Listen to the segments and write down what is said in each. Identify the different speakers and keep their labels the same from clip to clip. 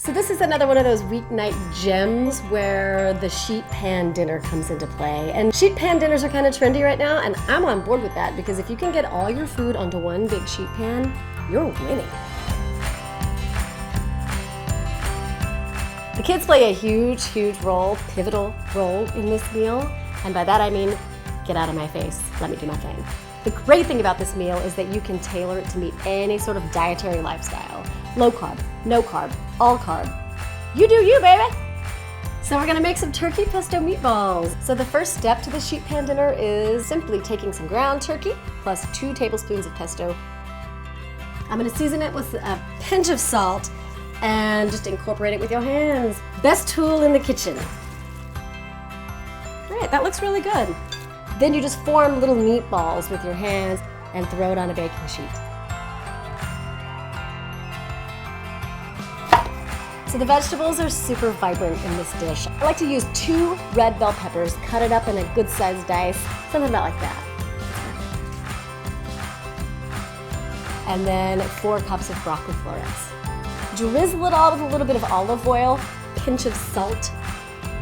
Speaker 1: So this is another one of those weeknight gems where the sheet pan dinner comes into play. And sheet pan dinners are kind of trendy right now, and I'm on board with that because if you can get all your food onto one big sheet pan, you're winning. The kids play a huge pivotal role in this meal. And by that I mean, get out of my face, let me do my thing. The great thing about this meal is that you can tailor it to meet any sort of dietary lifestyle. Low carb, no carb, all carb. You do you, baby! So we're gonna make some turkey pesto meatballs. So the first step to the sheet pan dinner is simply taking some ground turkey plus 2 tablespoons of pesto. I'm gonna season it with a pinch of salt and just incorporate it with your hands. Best tool in the kitchen. All right, that looks really good. Then you just form little meatballs with your hands and throw it on a baking sheet. So the vegetables are super vibrant in this dish. I like to use 2 red bell peppers, cut it up in a good sized dice, something about like that. And then 4 cups of broccoli florets. Drizzle it all with a little bit of olive oil, pinch of salt.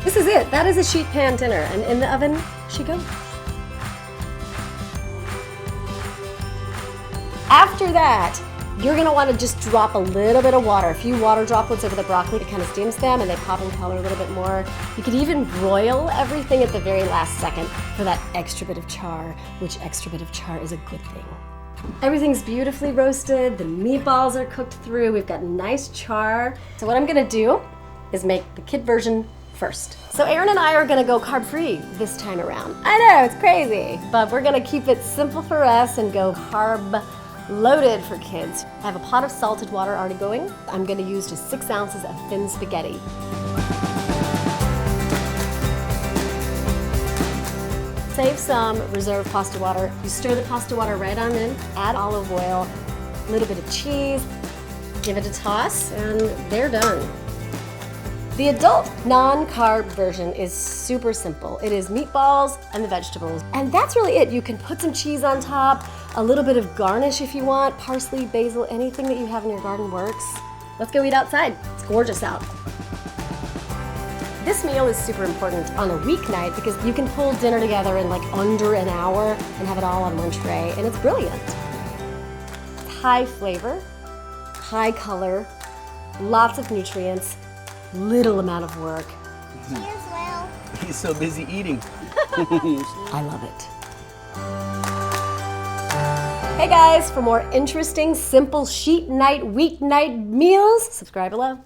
Speaker 1: This is it, that is a sheet pan dinner, and in the oven she goes. After that, you're gonna wanna just drop a little bit of water, a few water droplets over the broccoli. It kind of steams them and they pop in color a little bit more. You could even broil everything at the very last second for that extra bit of char, which extra bit of char is a good thing. Everything's beautifully roasted, the meatballs are cooked through, we've got nice char. So what I'm gonna do is make the kid version first. So Aaron and I are gonna go carb-free this time around. I know, it's crazy, but we're gonna keep it simple for us and go carb-loaded for kids. I have a pot of salted water already going. I'm gonna use just 6 ounces of thin spaghetti. Save some reserve pasta water. You stir the pasta water right on in, add olive oil, a little bit of cheese, give it a toss, and they're done. The adult non-carb version is super simple. It is meatballs and the vegetables. And that's really it. You can put some cheese on top, a little bit of garnish if you want, parsley, basil, anything that you have in your garden works. Let's go eat outside. It's gorgeous out. This meal is super important on a weeknight because you can pull dinner together in like under an hour and have it all on one tray, and it's brilliant. It's high flavor, high color, lots of nutrients, little amount of work.
Speaker 2: Cheers, Will.
Speaker 3: He's so busy eating.
Speaker 1: I love it. Hey guys, for more interesting, simple sheet night, weeknight meals, subscribe below.